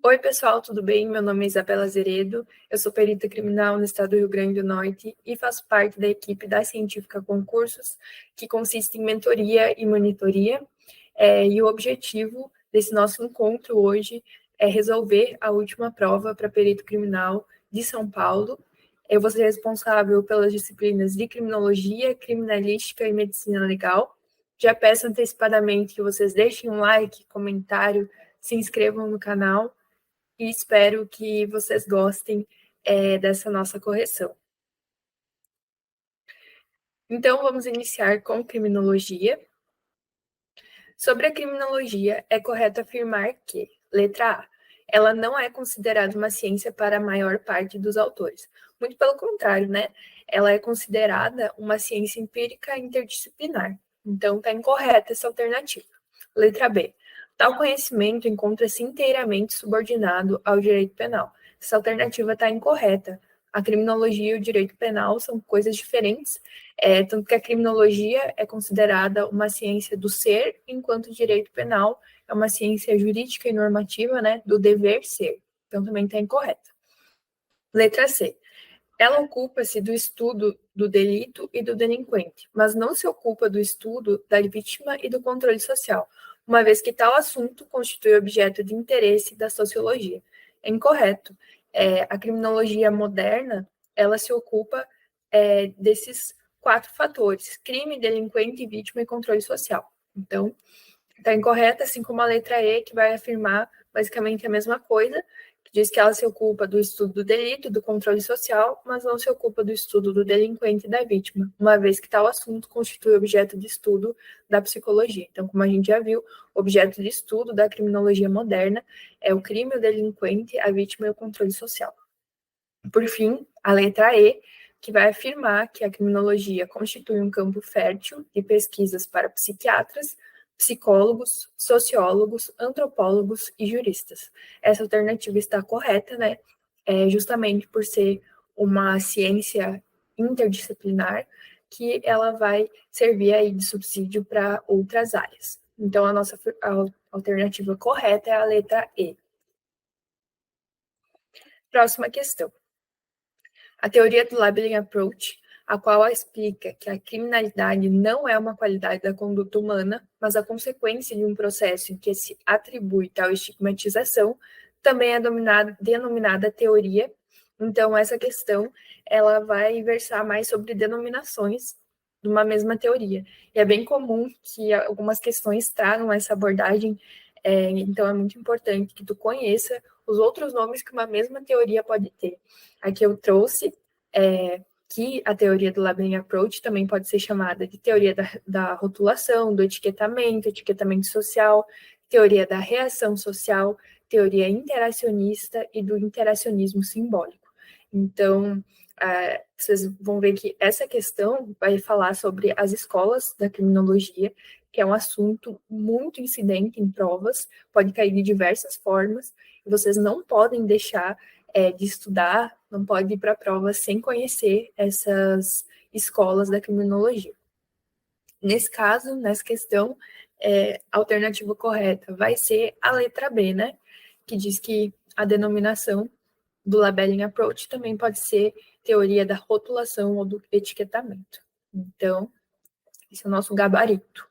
Oi, pessoal, tudo bem? Meu nome é Isabela Zeredo, eu sou perita criminal no estado do Rio Grande do Norte e faço parte da equipe da Científica Concursos, que consiste em mentoria e monitoria. E o objetivo desse nosso encontro hoje é resolver a última prova para perito criminal de São Paulo. Eu vou ser responsável pelas disciplinas de criminologia, criminalística e medicina legal. Já peço antecipadamente que vocês deixem um like, comentário, se inscrevam no canal e espero que vocês gostem dessa nossa correção. Então, vamos iniciar com criminologia. Sobre a criminologia, é correto afirmar que, letra A, ela não é considerada uma ciência para a maior parte dos autores. Muito pelo contrário, né? Ela é considerada uma ciência empírica interdisciplinar. Então, está incorreta essa alternativa. Letra B. Tal conhecimento encontra-se inteiramente subordinado ao direito penal. Essa alternativa está incorreta. A criminologia e o direito penal são coisas diferentes, tanto que a criminologia é considerada uma ciência do ser, enquanto o direito penal é uma ciência jurídica e normativa, né, do dever ser. Então, também está incorreta. Letra C. Ela ocupa-se do estudo do delito e do delinquente, mas não se ocupa do estudo da vítima e do controle social, uma vez que tal assunto constitui objeto de interesse da sociologia. É incorreto. A criminologia moderna, ela se ocupa desses 4 fatores: crime, delinquente, vítima e controle social. Então, está incorreta, assim como a letra E, que vai afirmar basicamente a mesma coisa, que diz que ela se ocupa do estudo do delito, do controle social, mas não se ocupa do estudo do delinquente e da vítima, uma vez que tal assunto constitui objeto de estudo da psicologia. Então, como a gente já viu, objeto de estudo da criminologia moderna é o crime, o delinquente, a vítima e o controle social. Por fim, a letra E, que vai afirmar que a criminologia constitui um campo fértil de pesquisas para psiquiatras, psicólogos, sociólogos, antropólogos e juristas. Essa alternativa está correta, né? Justamente por ser uma ciência interdisciplinar, que ela vai servir aí de subsídio para outras áreas. Então, a nossa alternativa correta é a letra E. Próxima questão. A teoria do labeling approach, a qual explica que a criminalidade não é uma qualidade da conduta humana, mas a consequência de um processo em que se atribui tal estigmatização, também é denominada teoria. Então, essa questão ela vai versar mais sobre denominações de uma mesma teoria. E é bem comum que algumas questões tragam essa abordagem, então é muito importante que tu conheça os outros nomes que uma mesma teoria pode ter. Aqui eu trouxe que a teoria do labeling approach também pode ser chamada de teoria da rotulação, do etiquetamento social, teoria da reação social, teoria interacionista e do interacionismo simbólico. Então, vocês vão ver que essa questão vai falar sobre as escolas da criminologia, que é um assunto muito incidente em provas, pode cair de diversas formas, e vocês não podem deixar de estudar, não pode ir para a prova sem conhecer essas escolas da criminologia. Nesse caso, nessa questão, a alternativa correta vai ser a letra B, né? Que diz que a denominação do labeling approach também pode ser teoria da rotulação ou do etiquetamento. Então, esse é o nosso gabarito.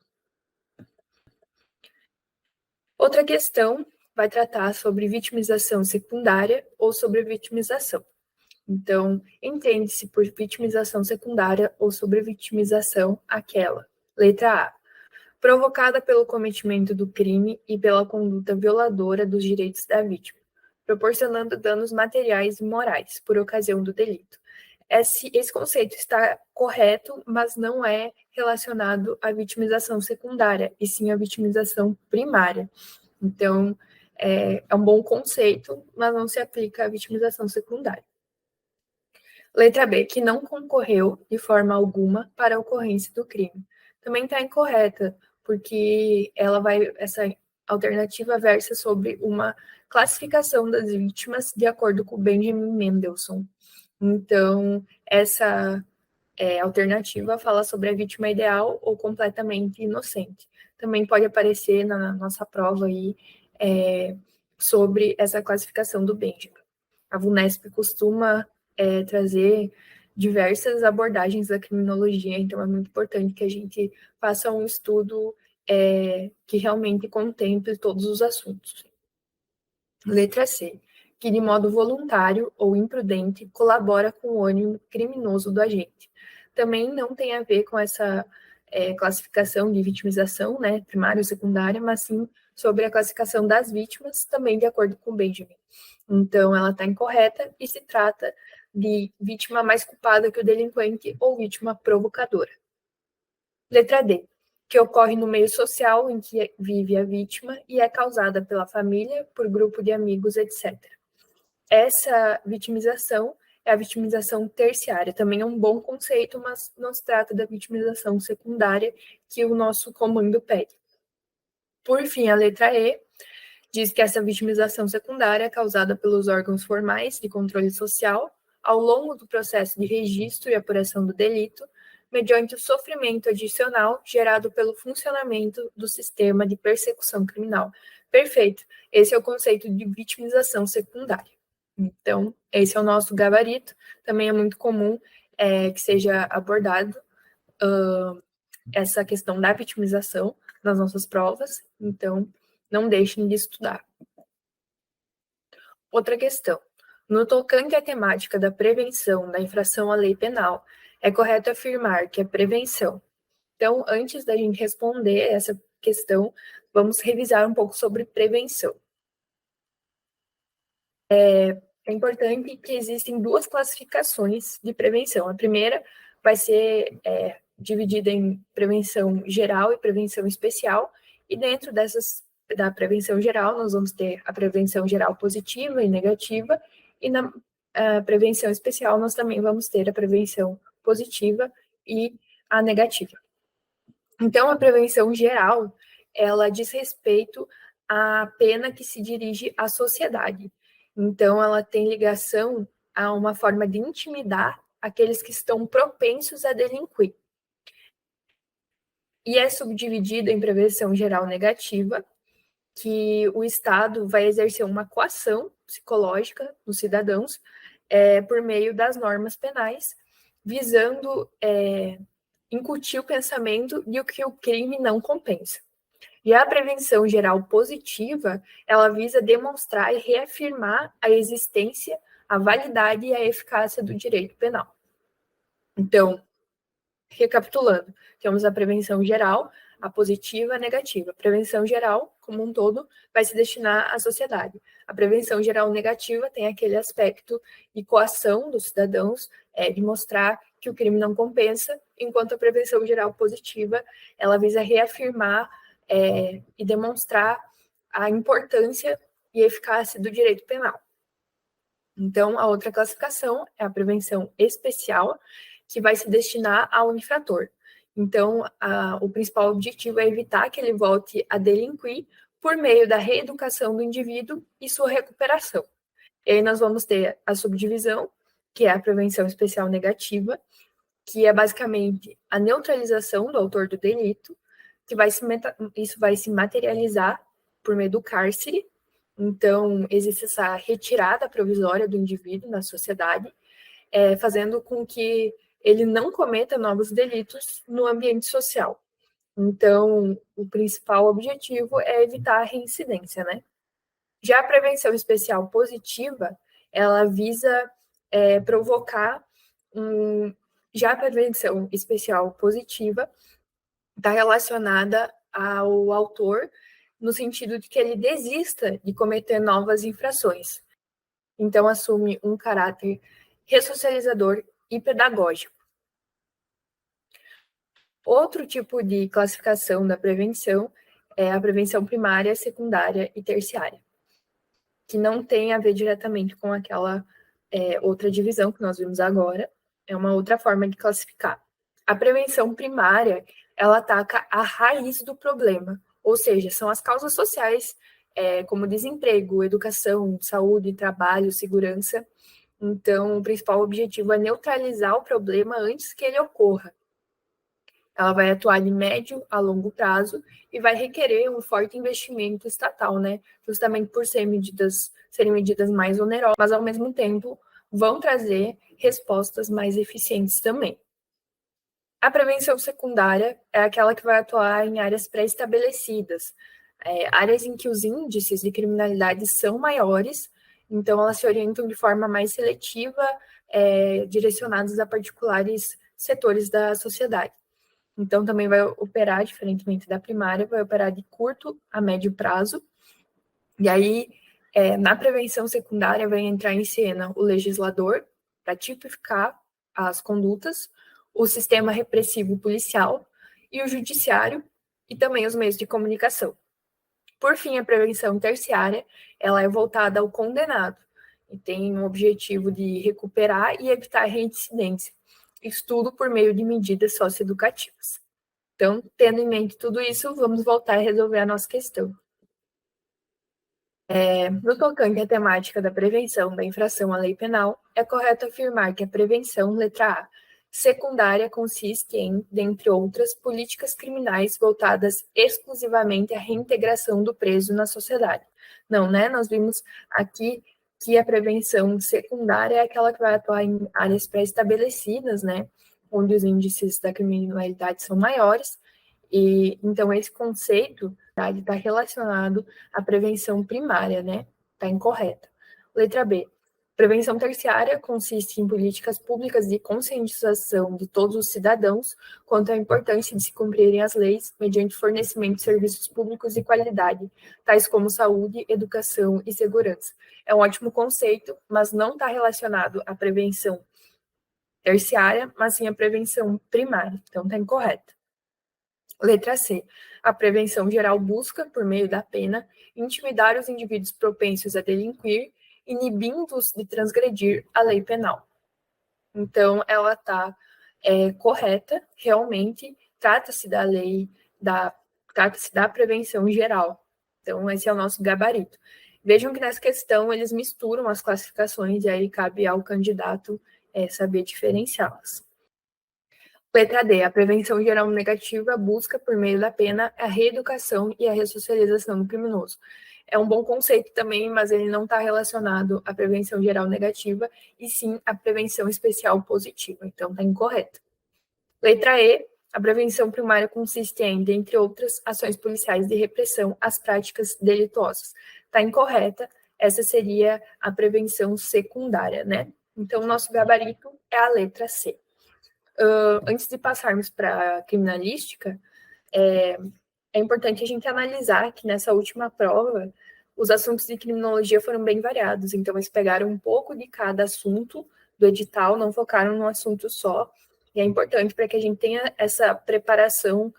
Outra questão vai tratar sobre vitimização secundária ou sobrevitimização. Então, entende-se por vitimização secundária ou sobrevitimização aquela. Letra A. Provocada pelo cometimento do crime e pela conduta violadora dos direitos da vítima, proporcionando danos materiais e morais por ocasião do delito. Esse conceito está correto, mas não é relacionado à vitimização secundária, e sim à vitimização primária. Então, é um bom conceito, mas não se aplica à vitimização secundária. Letra B, que não concorreu de forma alguma para a ocorrência do crime. Também está incorreta, porque essa alternativa versa sobre uma classificação das vítimas de acordo com Benjamin Mendelssohn. Então, essa alternativa fala sobre a vítima ideal ou completamente inocente. Também pode aparecer na nossa prova aí sobre essa classificação do Benjamin. A VUNESP costuma trazer diversas abordagens da criminologia, então é muito importante que a gente faça um estudo que realmente contemple todos os assuntos. Letra C, que de modo voluntário ou imprudente colabora com o ânimo criminoso do agente. Também não tem a ver com essa classificação de vitimização, né, primária ou secundária, mas sim sobre a classificação das vítimas, também de acordo com Benjamin. Então, ela está incorreta e se trata de vítima mais culpada que o delinquente ou vítima provocadora. Letra D, que ocorre no meio social em que vive a vítima e é causada pela família, por grupo de amigos, etc. Essa vitimização é a vitimização terciária. Também é um bom conceito, mas não se trata da vitimização secundária que o nosso comando pede. Por fim, a letra E diz que essa vitimização secundária é causada pelos órgãos formais de controle social ao longo do processo de registro e apuração do delito, mediante o sofrimento adicional gerado pelo funcionamento do sistema de persecução criminal. Perfeito. Esse é o conceito de vitimização secundária. Então, esse é o nosso gabarito. Também é muito comum que seja abordado essa questão da vitimização nas nossas provas. Então, não deixem de estudar. Outra questão. No tocante à temática da prevenção da infração à lei penal, é correto afirmar que a prevenção. Então, antes da gente responder essa questão, vamos revisar um pouco sobre prevenção. É importante que existem duas classificações de prevenção. A primeira vai ser dividida em prevenção geral e prevenção especial, e dentro da prevenção geral, nós vamos ter a prevenção geral positiva e negativa, e na prevenção especial, nós também vamos ter a prevenção positiva e a negativa. Então, a prevenção geral, ela diz respeito à pena que se dirige à sociedade. Então, ela tem ligação a uma forma de intimidar aqueles que estão propensos a delinquir. E é subdividida em prevenção geral negativa, que o Estado vai exercer uma coação psicológica nos cidadãos por meio das normas penais, visando incutir o pensamento de que o crime não compensa. E a prevenção geral positiva, ela visa demonstrar e reafirmar a existência, a validade e a eficácia do direito penal. Então, recapitulando, temos a prevenção geral, a positiva e a negativa. A prevenção geral, como um todo, vai se destinar à sociedade. A prevenção geral negativa tem aquele aspecto de coação dos cidadãos, de mostrar que o crime não compensa, enquanto a prevenção geral positiva, ela visa reafirmar e demonstrar a importância e eficácia do direito penal. Então, a outra classificação é a prevenção especial, que vai se destinar ao infrator. Então, o principal objetivo é evitar que ele volte a delinquir por meio da reeducação do indivíduo e sua recuperação. E aí nós vamos ter a subdivisão, que é a prevenção especial negativa, que é basicamente a neutralização do autor do delito, que isso vai se materializar por meio do cárcere. Então, existe essa retirada provisória do indivíduo na sociedade, fazendo com que ele não cometa novos delitos no ambiente social. Então, o principal objetivo é evitar a reincidência, né? Já a prevenção especial positiva, ela visa provocar Já a prevenção especial positiva está relacionada ao autor no sentido de que ele desista de cometer novas infrações. Então, assume um caráter ressocializador e pedagógico. Outro tipo de classificação da prevenção é a prevenção primária, secundária e terciária, que não tem a ver diretamente com aquela outra divisão que nós vimos agora, é uma outra forma de classificar. A prevenção primária, ela ataca a raiz do problema, ou seja, são as causas sociais, como desemprego, educação, saúde, trabalho, segurança. Então, o principal objetivo é neutralizar o problema antes que ele ocorra. Ela vai atuar de médio a longo prazo e vai requerer um forte investimento estatal, né? Justamente por serem medidas mais onerosas, mas ao mesmo tempo vão trazer respostas mais eficientes também. A prevenção secundária é aquela que vai atuar em áreas pré-estabelecidas, áreas em que os índices de criminalidade são maiores, então elas se orientam de forma mais seletiva, direcionadas a particulares setores da sociedade. Então, também vai operar, diferentemente da primária, vai operar de curto a médio prazo. E aí, na prevenção secundária, vai entrar em cena o legislador para tipificar as condutas, o sistema repressivo policial e o judiciário, e também os meios de comunicação. Por fim, a prevenção terciária, ela é voltada ao condenado e tem o objetivo de recuperar e evitar reincidência. Estudo por meio de medidas socioeducativas. Então, tendo em mente tudo isso, vamos voltar a resolver a nossa questão. No tocante à temática da prevenção da infração à lei penal, é correto afirmar que a prevenção, letra A, secundária consiste em, dentre outras, políticas criminais voltadas exclusivamente à reintegração do preso na sociedade. Não, né? Nós vimos aqui que a prevenção secundária é aquela que vai atuar em áreas pré-estabelecidas, né? Onde os índices da criminalidade são maiores, e então esse conceito está relacionado à prevenção primária, né? Está incorreta. Letra B. Prevenção terciária consiste em políticas públicas de conscientização de todos os cidadãos quanto à importância de se cumprirem as leis mediante fornecimento de serviços públicos de qualidade, tais como saúde, educação e segurança. É um ótimo conceito, mas não está relacionado à prevenção terciária, mas sim à prevenção primária. Então, está incorreto. Letra C. A prevenção geral busca, por meio da pena, intimidar os indivíduos propensos a delinquir, inibindo-os de transgredir a lei penal. Então, ela está correta, realmente, trata-se da lei, trata-se da prevenção geral. Então, esse é o nosso gabarito. Vejam que nessa questão eles misturam as classificações e aí cabe ao candidato saber diferenciá-las. Letra D. A prevenção geral negativa busca, por meio da pena, a reeducação e a ressocialização do criminoso. É um bom conceito também, mas ele não está relacionado à prevenção geral negativa, e sim à prevenção especial positiva. Então, está incorreto. Letra E. A prevenção primária consiste em, dentre outras, ações policiais de repressão às práticas delituosas. Está incorreta. Essa seria a prevenção secundária, né? Então, nosso gabarito é a letra C. Antes de passarmos para a criminalística, é importante a gente analisar que nessa última prova, os assuntos de criminologia foram bem variados, então eles pegaram um pouco de cada assunto do edital, não focaram num assunto só, e é importante para que a gente tenha essa preparação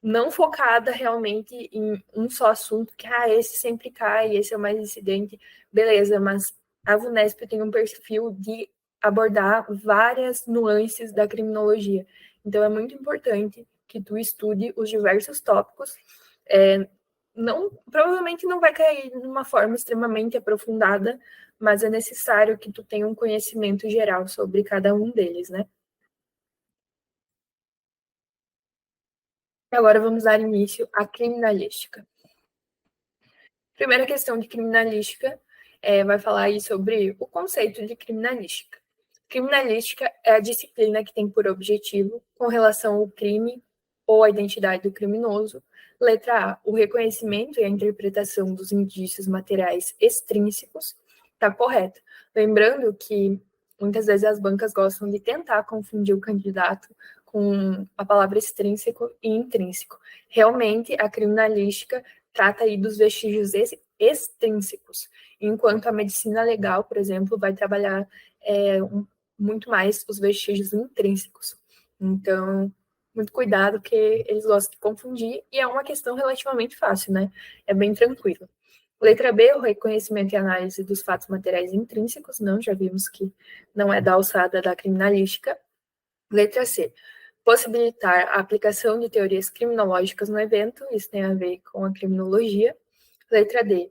não focada realmente em um só assunto, que esse sempre cai, esse é o mais incidente, beleza, mas a VUNESP tem um perfil de abordar várias nuances da criminologia. Então, é muito importante que tu estude os diversos tópicos. Provavelmente não vai cair de uma forma extremamente aprofundada, mas é necessário que tu tenha um conhecimento geral sobre cada um deles, né? E agora vamos dar início à criminalística. Primeira questão de criminalística vai falar aí sobre o conceito de criminalística. Criminalística é a disciplina que tem por objetivo, com relação ao crime ou à identidade do criminoso, letra A, o reconhecimento e a interpretação dos indícios materiais extrínsecos, está correto. Lembrando que muitas vezes as bancas gostam de tentar confundir o candidato com a palavra extrínseco e intrínseco. Realmente, a criminalística trata aí dos vestígios extrínsecos, enquanto a medicina legal, por exemplo, vai trabalhar muito mais os vestígios intrínsecos. Então, muito cuidado, que eles gostam de confundir, e é uma questão relativamente fácil, né? É bem tranquilo. Letra B, o reconhecimento e análise dos fatos materiais intrínsecos, não, já vimos que não é da alçada da criminalística. Letra C, possibilitar a aplicação de teorias criminológicas no evento, isso tem a ver com a criminologia. Letra D,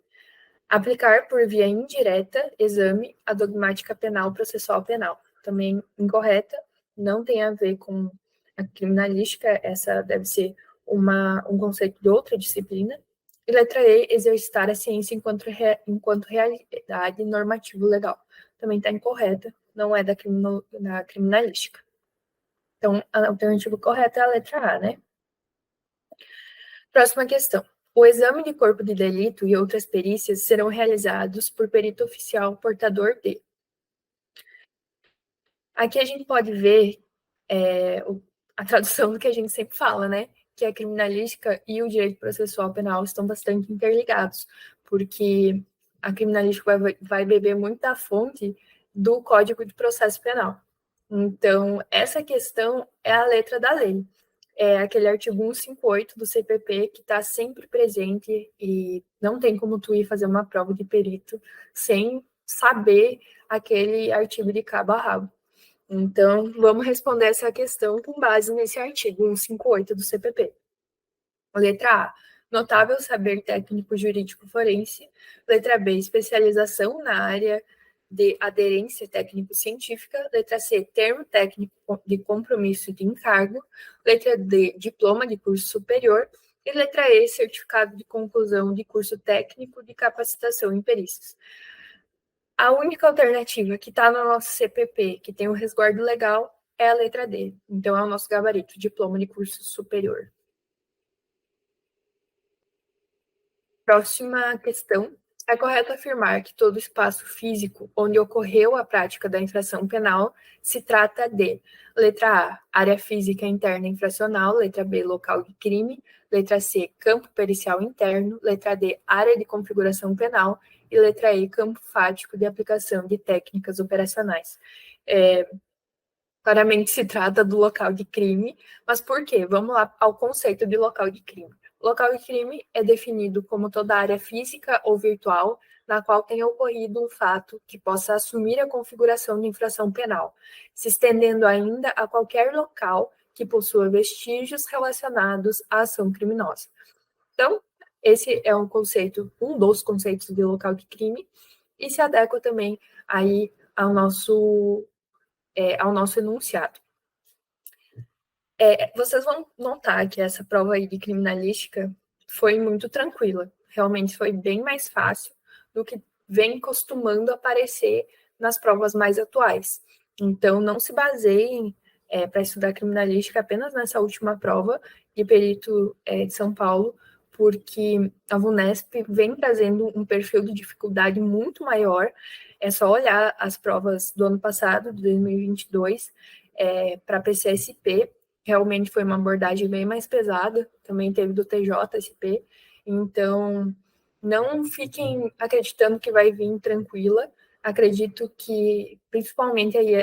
aplicar por via indireta, exame, a dogmática penal processual penal. Também incorreta, não tem a ver com a criminalística, essa deve ser um conceito de outra disciplina. E letra E, exercitar a ciência enquanto realidade normativo legal. Também está incorreta, não é da criminalística. Então, a alternativa correta é a letra A, né? Próxima questão. O exame de corpo de delito e outras perícias serão realizados por perito oficial portador de. Aqui a gente pode ver a tradução do que a gente sempre fala, né? Que a criminalística e o direito processual penal estão bastante interligados, porque a criminalística vai beber muito da fonte do Código de Processo Penal. Então, essa questão é a letra da lei. É aquele artigo 158 do CPP que está sempre presente e não tem como tu ir fazer uma prova de perito sem saber aquele artigo de cabo a rabo. Então, vamos responder essa questão com base nesse artigo 158 do CPP. Letra A, notável saber técnico jurídico forense. Letra B, especialização na área de aderência técnico-científica. Letra C, termo técnico de compromisso de encargo. Letra D, diploma de curso superior. E letra E, certificado de conclusão de curso técnico de capacitação em perícias. A única alternativa que está no nosso CPP, que tem o resguardo legal, é a letra D. Então, é o nosso gabarito, diploma de curso superior. Próxima questão. É correto afirmar que todo espaço físico onde ocorreu a prática da infração penal se trata de letra A, área física interna infracional, letra B, local de crime, letra C, campo pericial interno, letra D, área de configuração penal e letra E, campo fático de aplicação de técnicas operacionais. Claramente se trata do local de crime, mas por quê? Vamos lá ao conceito de local de crime. O local de crime é definido como toda área física ou virtual na qual tenha ocorrido um fato que possa assumir a configuração de infração penal, se estendendo ainda a qualquer local que possua vestígios relacionados à ação criminosa. Então, esse é um dos conceitos de local de crime, e se adequa também aí ao nosso enunciado. Vocês vão notar que essa prova aí de criminalística foi muito tranquila. Realmente foi bem mais fácil do que vem costumando aparecer nas provas mais atuais. Então, não se baseiem para estudar criminalística apenas nessa última prova de perito de São Paulo, porque a VUNESP vem trazendo um perfil de dificuldade muito maior. É só olhar as provas do ano passado, de 2022, para PCSP, realmente foi uma abordagem bem mais pesada, também teve do TJSP, então não fiquem acreditando que vai vir tranquila, acredito que principalmente aí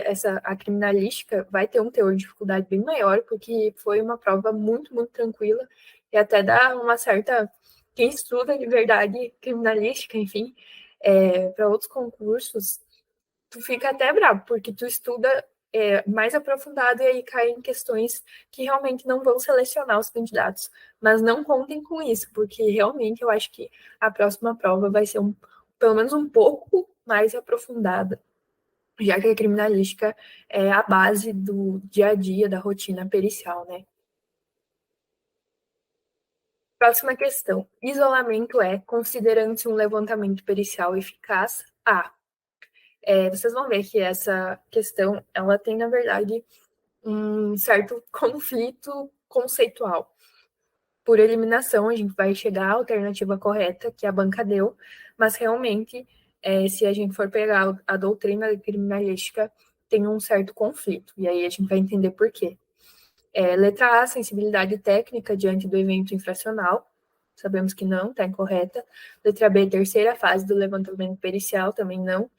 a criminalística vai ter um teor de dificuldade bem maior, porque foi uma prova muito, muito tranquila, e até dá uma certa, quem estuda de verdade criminalística, enfim, para outros concursos, tu fica até bravo, porque tu estuda mais aprofundado e aí cai em questões que realmente não vão selecionar os candidatos. Mas não contem com isso, porque realmente eu acho que a próxima prova vai ser pelo menos um pouco mais aprofundada, já que a criminalística é a base do dia a dia, da rotina pericial, né? Próxima questão. Isolamento considerando-se um levantamento pericial eficaz, A. Vocês vão ver que essa questão, ela tem, na verdade, um certo conflito conceitual. Por eliminação, a gente vai chegar à alternativa correta, que a banca deu, mas realmente, se a gente for pegar a doutrina criminalística, tem um certo conflito, e aí a gente vai entender por quê. Letra A, sensibilidade técnica diante do evento infracional, sabemos que não, está incorreta. Letra B, terceira fase do levantamento pericial, também não.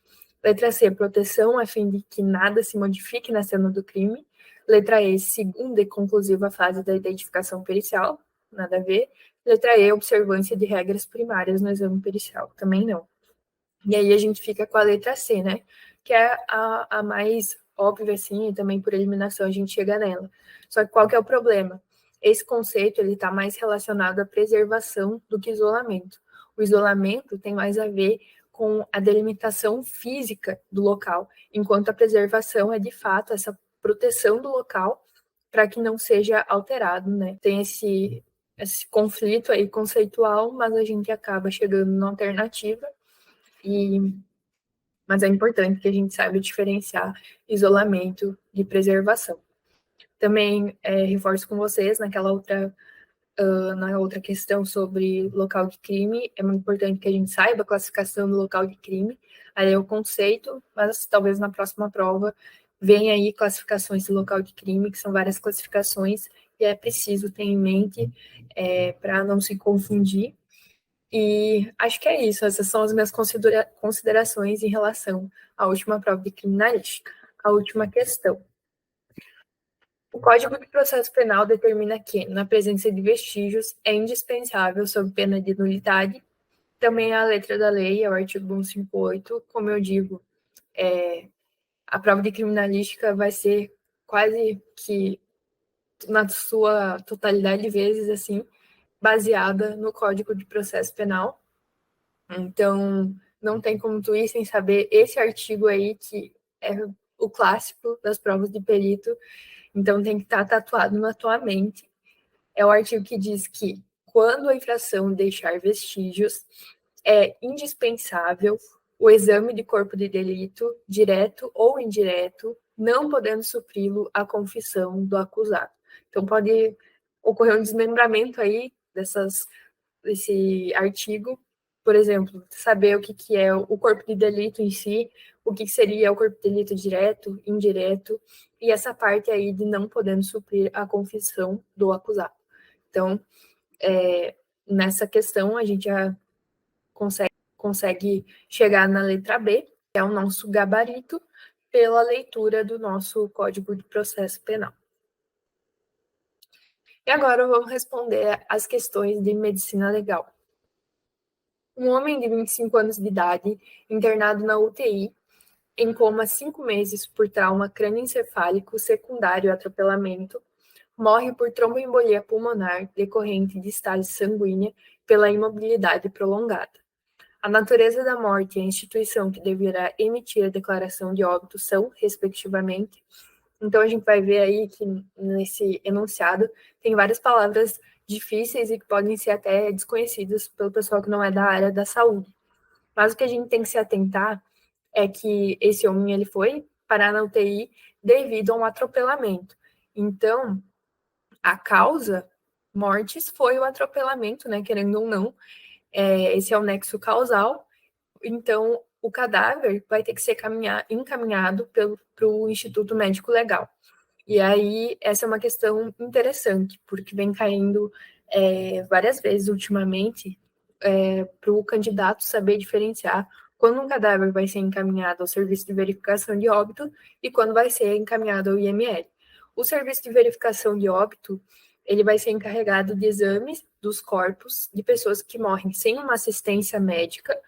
Letra C, proteção a fim de que nada se modifique na cena do crime. Letra E, segunda e conclusiva fase da identificação pericial, nada a ver. Letra E, observância de regras primárias no exame pericial, também não. E aí a gente fica com a letra C, né? Que é a mais óbvia, assim, e também por eliminação a gente chega nela. Só que qual que é o problema? Esse conceito, ele está mais relacionado à preservação do que isolamento. O isolamento tem mais a ver com a delimitação física do local, enquanto a preservação é, de fato, essa proteção do local para que não seja alterado, né? Tem esse conflito aí conceitual, mas a gente acaba chegando na alternativa, mas é importante que a gente saiba diferenciar isolamento de preservação. Também reforço com vocês na outra questão sobre local de crime, é muito importante que a gente saiba a classificação do local de crime, aí é o conceito, mas talvez na próxima prova venha aí classificações do local de crime, que são várias classificações, e é preciso ter em mente para não se confundir. E acho que é isso, essas são as minhas considerações em relação à última prova de criminalística. A última questão. O Código de Processo Penal determina que, na presença de vestígios, é indispensável, sob pena de nulidade, também a letra da lei, é o artigo 158, como eu digo, a prova de criminalística vai ser quase que, na sua totalidade de vezes, assim, baseada no Código de Processo Penal. Então, não tem como tu ir sem saber esse artigo aí, que é o clássico das provas de perito. Então, tem que estar tatuado na tua mente. É o artigo que diz que, quando a infração deixar vestígios, é indispensável o exame de corpo de delito, direto ou indireto, não podendo supri-lo a confissão do acusado. Então, pode ocorrer um desmembramento aí desse artigo. Por exemplo, saber o que é o corpo de delito em si, o que seria o corpo de delito direto, indireto, e essa parte aí de não podendo suprir a confissão do acusado. Então, nessa questão, a gente já consegue chegar na letra B, que é o nosso gabarito, pela leitura do nosso Código de Processo Penal. E agora vamos responder as questões de medicina legal. Um homem de 25 anos de idade, internado na UTI, em coma 5 meses por trauma crânioencefálico secundário a atropelamento, morre por tromboembolia pulmonar decorrente de estase sanguínea pela imobilidade prolongada. A natureza da morte e a instituição que deverá emitir a declaração de óbito são, respectivamente. Então, a gente vai ver aí que nesse enunciado tem várias palavras difíceis e que podem ser até desconhecidas pelo pessoal que não é da área da saúde. Mas o que a gente tem que se atentar é que esse homem ele foi parar na UTI devido a um atropelamento. Então, a causa mortes foi o atropelamento, né? Querendo ou não, esse é o nexo causal. Então, o cadáver vai ter que ser encaminhado para o Instituto Médico Legal. E aí, essa é uma questão interessante, porque vem caindo várias vezes ultimamente para o candidato saber diferenciar quando um cadáver vai ser encaminhado ao serviço de verificação de óbito e quando vai ser encaminhado ao IML. O serviço de verificação de óbito, ele vai ser encarregado de exames dos corpos de pessoas que morrem sem uma assistência médica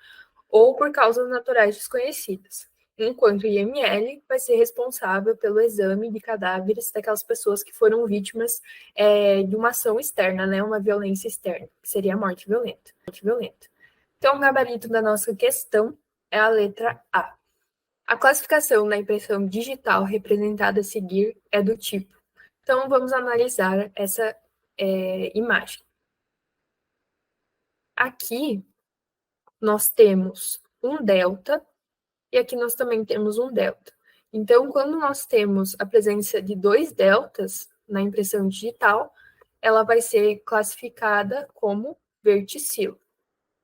ou por causas naturais desconhecidas, enquanto o IML vai ser responsável pelo exame de cadáveres daquelas pessoas que foram vítimas de uma ação externa, né, uma violência externa, que seria a morte violenta. Então, o gabarito da nossa questão é a letra A. A classificação da impressão digital representada a seguir é do tipo. Então, vamos analisar essa imagem. Aqui, nós temos um delta e aqui nós também temos um delta. Então, quando nós temos a presença de dois deltas na impressão digital, ela vai ser classificada como verticilo.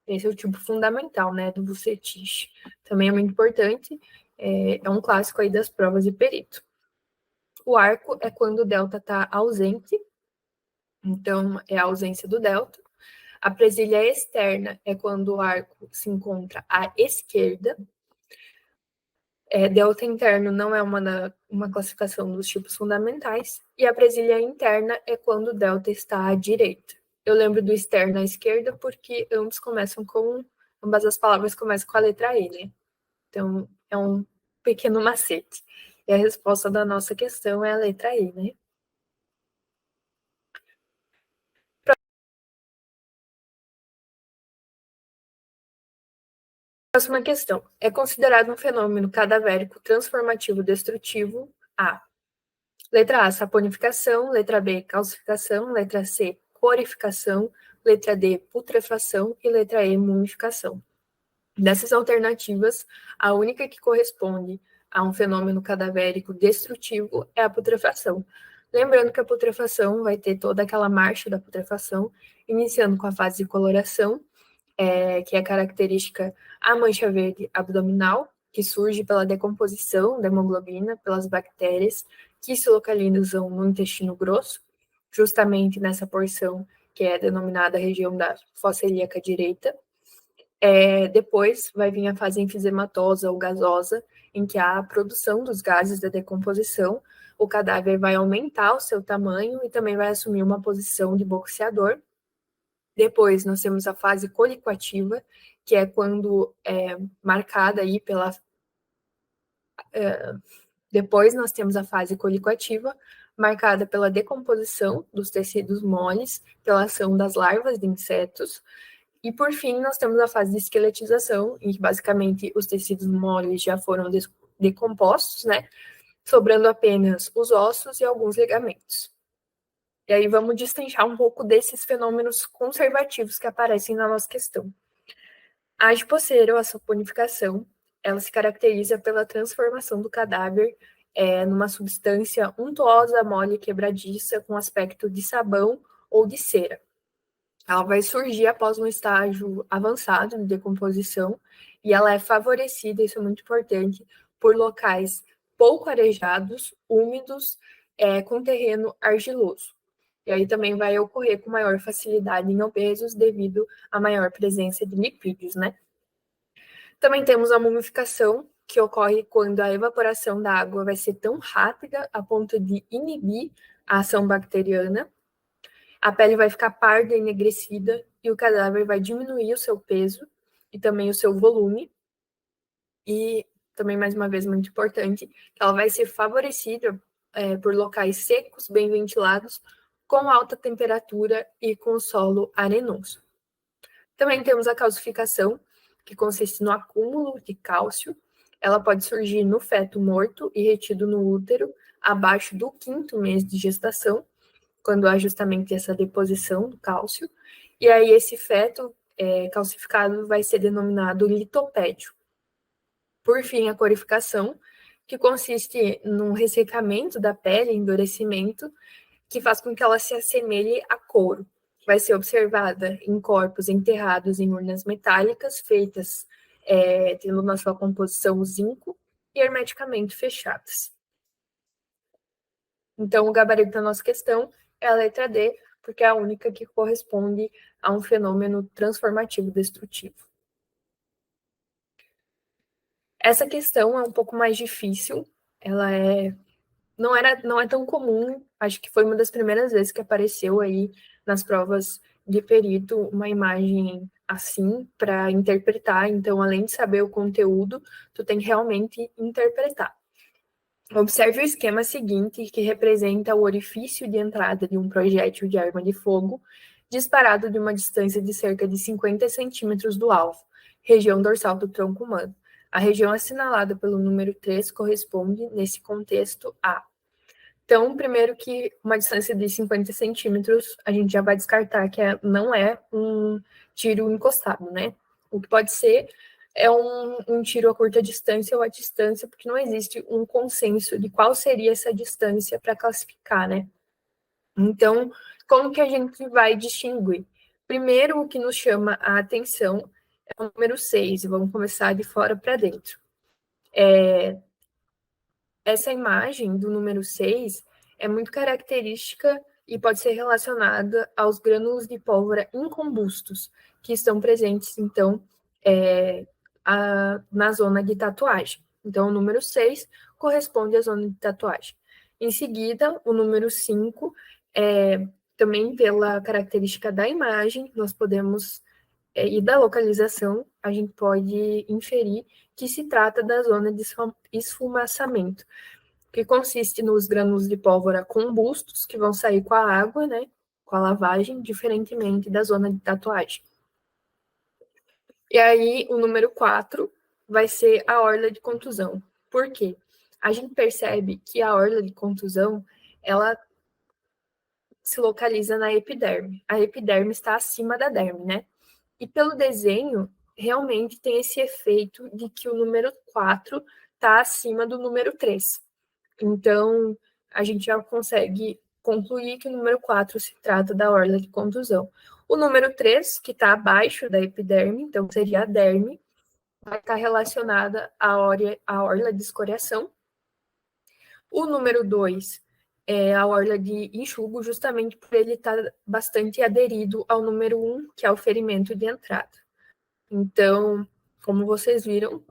Esse é o tipo fundamental, né, do Vucetich. Também é muito importante, é um clássico aí das provas de perito. O arco é quando o delta está ausente, então é a ausência do delta. A presilha externa é quando o arco se encontra à esquerda. Delta interno não é uma classificação dos tipos fundamentais. E a presilha interna é quando o delta está à direita. Eu lembro do externo à esquerda porque ambas as palavras começam com a letra E, né? Então, é um pequeno macete. E a resposta da nossa questão é a letra E, né? Próxima questão. É considerado um fenômeno cadavérico transformativo destrutivo A. Letra A, saponificação. Letra B, calcificação. Letra C, corificação. Letra D, putrefação. E letra E, mumificação. Dessas alternativas, a única que corresponde a um fenômeno cadavérico destrutivo é a putrefação. Lembrando que a putrefação vai ter toda aquela marcha da putrefação, iniciando com a fase de coloração, que é característica a mancha verde abdominal, que surge pela decomposição da hemoglobina pelas bactérias que se localizam no intestino grosso, justamente nessa porção que é denominada região da fossa ilíaca direita. Depois vai vir a fase enfisematosa ou gasosa, em que há a produção dos gases da decomposição, o cadáver vai aumentar o seu tamanho e também vai assumir uma posição de boxeador. Depois nós temos a fase colicoativa, que é quando é marcada aí pela... Depois nós temos a fase colicoativa, marcada pela decomposição dos tecidos moles, pela ação das larvas de insetos. E, por fim, nós temos a fase de esqueletização, em que, basicamente, os tecidos moles já foram decompostos, né? Sobrando apenas os ossos e alguns ligamentos. E aí vamos destrinchar um pouco desses fenômenos conservativos que aparecem na nossa questão. A adipocera, ou a saponificação, ela se caracteriza pela transformação do cadáver numa substância untuosa, mole e quebradiça, com aspecto de sabão ou de cera. Ela vai surgir após um estágio avançado de decomposição e ela é favorecida, isso é muito importante, por locais pouco arejados, úmidos, com terreno argiloso. E aí também vai ocorrer com maior facilidade em obesos devido à maior presença de lipídios, né? Também temos a mumificação, que ocorre quando a evaporação da água vai ser tão rápida a ponto de inibir a ação bacteriana. A pele vai ficar parda, enegrecida, e o cadáver vai diminuir o seu peso e também o seu volume. E também, mais uma vez, muito importante, ela vai ser favorecida por locais secos, bem ventilados, com alta temperatura e com solo arenoso. Também temos a calcificação, que consiste no acúmulo de cálcio. Ela pode surgir no feto morto e retido no útero, abaixo do 5º mês de gestação, quando há justamente essa deposição do cálcio. E aí esse feto calcificado vai ser denominado litopédio. Por fim, a corificação, que consiste num ressecamento da pele, endurecimento, que faz com que ela se assemelhe a couro. Vai ser observada em corpos enterrados em urnas metálicas, feitas tendo na sua composição zinco e hermeticamente fechadas. Então, o gabarito da nossa questão é a letra D, porque é a única que corresponde a um fenômeno transformativo destrutivo. Essa questão é um pouco mais difícil, ela não é tão comum, acho que foi uma das primeiras vezes que apareceu aí nas provas de perito uma imagem assim para interpretar, então além de saber o conteúdo, tu tem que realmente interpretar. Observe o esquema seguinte, que representa o orifício de entrada de um projétil de arma de fogo disparado de uma distância de cerca de 50 centímetros do alvo, região dorsal do tronco humano. A região assinalada pelo número 3 corresponde, nesse contexto, a... Então, primeiro que uma distância de 50 centímetros, a gente já vai descartar que não é um tiro encostado, né? O que pode ser é um tiro a curta distância ou a distância, porque não existe um consenso de qual seria essa distância para classificar, né? Então, como que a gente vai distinguir? Primeiro, o que nos chama a atenção é o número 6, vamos começar de fora para dentro. Essa imagem do número 6 é muito característica e pode ser relacionada aos grânulos de pólvora incombustos, que estão presentes, então, na zona de tatuagem. Então, o número 6 corresponde à zona de tatuagem. Em seguida, o número 5, também pela característica da imagem, nós podemos, e da localização, a gente pode inferir que se trata da zona de esfumaçamento, que consiste nos grânulos de pólvora combustos, que vão sair com a água, né, com a lavagem, diferentemente da zona de tatuagem. E aí, o número 4 vai ser a orla de contusão. Por quê? A gente percebe que a orla de contusão, ela se localiza na epiderme. A epiderme está acima da derme, né? E pelo desenho, realmente tem esse efeito de que o número 4 está acima do número 3. Então, a gente já consegue concluir que o número 4 se trata da orla de contusão. O número 3, que está abaixo da epiderme, então seria a derme, vai estar relacionada à orla de escoriação. O número 2 é a orla de enxugo, justamente por ele estar bastante aderido ao número 1, que é o ferimento de entrada. Então, como vocês viram,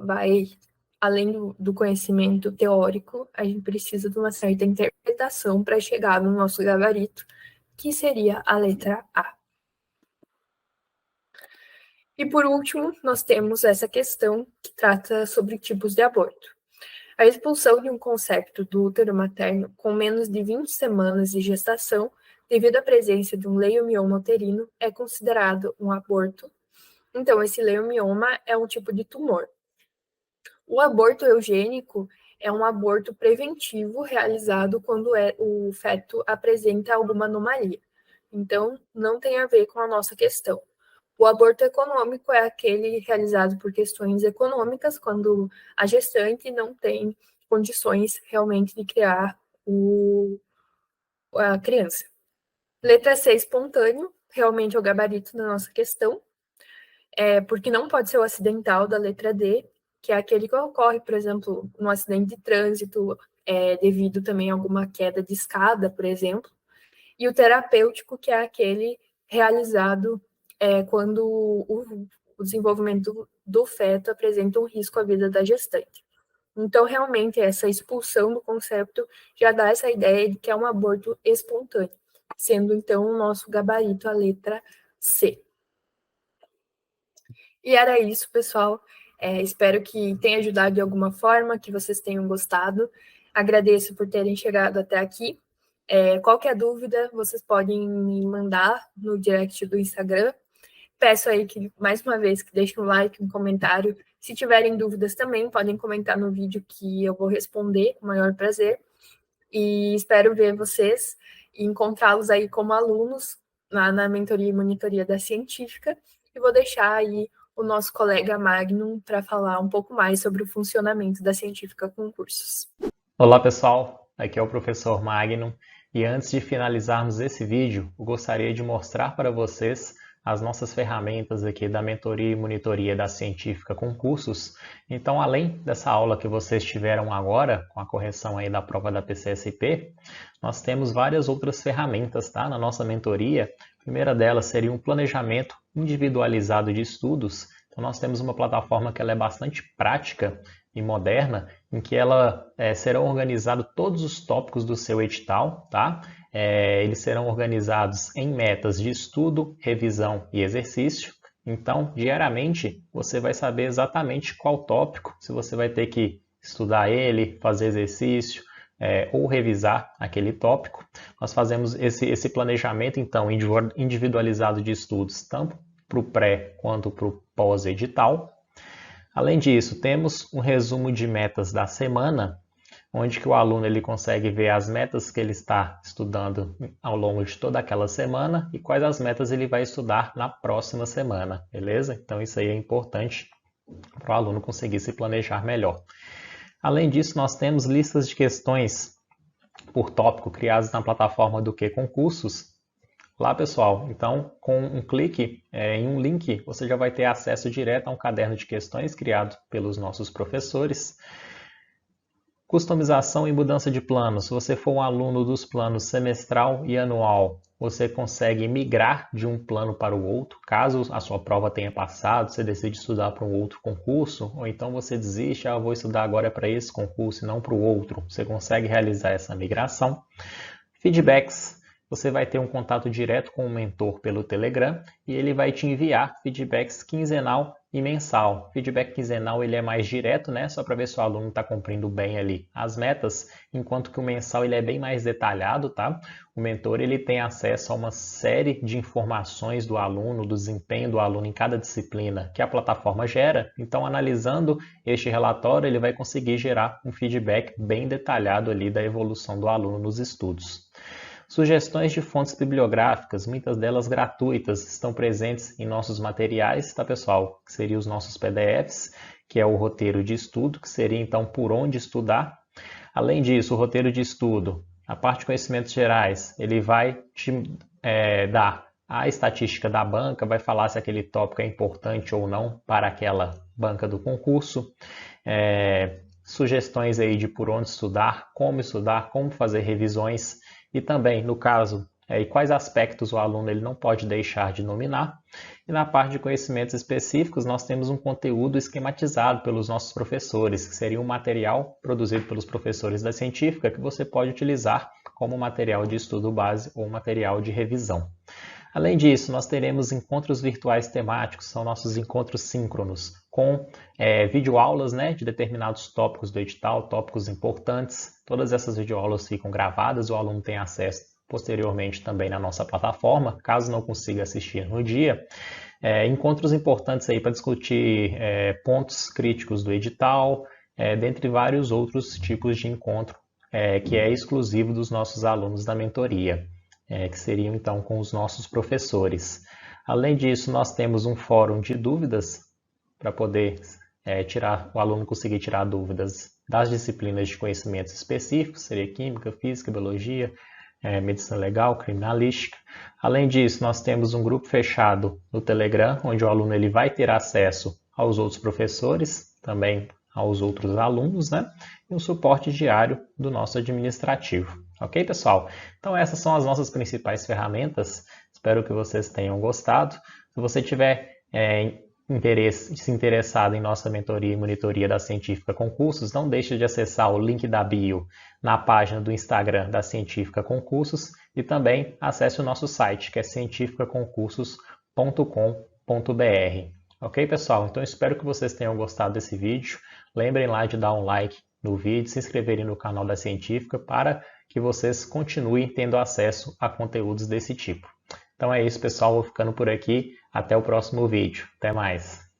além do conhecimento teórico, a gente precisa de uma certa interpretação para chegar no nosso gabarito, que seria a letra A. E por último, nós temos essa questão que trata sobre tipos de aborto. A expulsão de um concepto do útero materno com menos de 20 semanas de gestação, devido à presença de um leiomioma uterino, é considerado um aborto. Então, esse leiomioma é um tipo de tumor. O aborto eugênico é um aborto preventivo realizado quando o feto apresenta alguma anomalia. Então, não tem a ver com a nossa questão. O aborto econômico é aquele realizado por questões econômicas, quando a gestante não tem condições realmente de criar a criança. Letra C, espontâneo, realmente é o gabarito da nossa questão, porque não pode ser o acidental da letra D, que é aquele que ocorre, por exemplo, no acidente de trânsito, devido também a alguma queda de escada, por exemplo. E o terapêutico, que é aquele realizado quando o desenvolvimento do feto apresenta um risco à vida da gestante. Então, realmente, essa expulsão do concepto já dá essa ideia de que é um aborto espontâneo, sendo, então, o nosso gabarito a letra C. E era isso, pessoal. Espero que tenha ajudado de alguma forma, que vocês tenham gostado. Agradeço por terem chegado até aqui. Qualquer dúvida, vocês podem me mandar no direct do Instagram. Peço aí que, mais uma vez, que deixem um like, um comentário. Se tiverem dúvidas também, podem comentar no vídeo que eu vou responder com o maior prazer. E espero ver vocês e encontrá-los aí como alunos na mentoria e monitoria da científica. E vou deixar aí o nosso colega Magnum para falar um pouco mais sobre o funcionamento da científica com cursos. Olá pessoal, aqui é o professor Magnum e antes de finalizarmos esse vídeo, eu gostaria de mostrar para vocês as nossas ferramentas aqui da mentoria e monitoria da científica com cursos. Então, além dessa aula que vocês tiveram agora, com a correção aí da prova da PCSP, nós temos várias outras ferramentas, tá? Na nossa mentoria. A primeira delas seria um planejamento individualizado de estudos. Então, nós temos uma plataforma que ela é bastante prática e moderna, em que serão organizados todos os tópicos do seu edital, tá? Eles serão organizados em metas de estudo, revisão e exercício. Então, diariamente, você vai saber exatamente qual tópico, se você vai ter que estudar ele, fazer exercício, ou revisar aquele tópico. Nós fazemos esse planejamento, então, individualizado de estudos, tanto para o pré quanto para o pós-edital. Além disso, temos um resumo de metas da semana, onde que o aluno ele consegue ver as metas que ele está estudando ao longo de toda aquela semana e quais as metas ele vai estudar na próxima semana, beleza? Então isso aí é importante para o aluno conseguir se planejar melhor. Além disso, nós temos listas de questões por tópico criadas na plataforma do Que Concursos. Lá, pessoal, então, com um clique em um link, você já vai ter acesso direto a um caderno de questões criado pelos nossos professores. Customização e mudança de planos. Se você for um aluno dos planos semestral e anual, você consegue migrar de um plano para o outro. Caso a sua prova tenha passado, você decide estudar para um outro concurso, ou então você desiste, vou estudar agora para esse concurso e não para o outro. Você consegue realizar essa migração. Feedbacks. você vai ter um contato direto com o mentor pelo Telegram e ele vai te enviar feedbacks quinzenal e mensal. Feedback quinzenal ele é mais direto, né? Só para ver se o aluno está cumprindo bem ali as metas, enquanto que o mensal ele é bem mais detalhado, tá? O mentor ele tem acesso a uma série de informações do aluno, do desempenho do aluno em cada disciplina que a plataforma gera. Então, analisando este relatório, ele vai conseguir gerar um feedback bem detalhado ali da evolução do aluno nos estudos. Sugestões de fontes bibliográficas, muitas delas gratuitas, estão presentes em nossos materiais, tá pessoal? Que seriam os nossos PDFs, que é o roteiro de estudo, que seria então por onde estudar. Além disso, o roteiro de estudo, a parte de conhecimentos gerais, ele vai te dar a estatística da banca, vai falar se aquele tópico é importante ou não para aquela banca do concurso. Sugestões aí de por onde estudar, como fazer revisões e também, no caso, quais aspectos o aluno ele não pode deixar de nominar. E na parte de conhecimentos específicos, nós temos um conteúdo esquematizado pelos nossos professores, que seria um material produzido pelos professores da científica que você pode utilizar como material de estudo base ou material de revisão. Além disso, nós teremos encontros virtuais temáticos, são nossos encontros síncronos, com videoaulas, né, de determinados tópicos do edital, tópicos importantes. Todas essas videoaulas ficam gravadas, o aluno tem acesso posteriormente também na nossa plataforma, caso não consiga assistir no dia. Encontros importantes aí para discutir pontos críticos do edital, dentre vários outros tipos de encontro que é exclusivo dos nossos alunos da mentoria. Que seriam então com os nossos professores. Além disso, nós temos um fórum de dúvidas para poder o aluno conseguir tirar dúvidas das disciplinas de conhecimentos específicos, seria Química, Física, Biologia, Medicina Legal, Criminalística. Além disso, nós temos um grupo fechado no Telegram, onde o aluno ele vai ter acesso aos outros professores, também aos outros alunos, né? E um suporte diário do nosso administrativo. Ok, pessoal? Então essas são as nossas principais ferramentas. Espero que vocês tenham gostado. Se você tiver se interessado em nossa mentoria e monitoria da Científica Concursos, não deixe de acessar o link da bio na página do Instagram da Científica Concursos e também acesse o nosso site, que é cientificaconcursos.com.br. Ok, pessoal? Então espero que vocês tenham gostado desse vídeo. Lembrem lá de dar um like no vídeo, se inscreverem no canal da Científica para que vocês continuem tendo acesso a conteúdos desse tipo. Então é isso, pessoal. Vou ficando por aqui. Até o próximo vídeo. Até mais.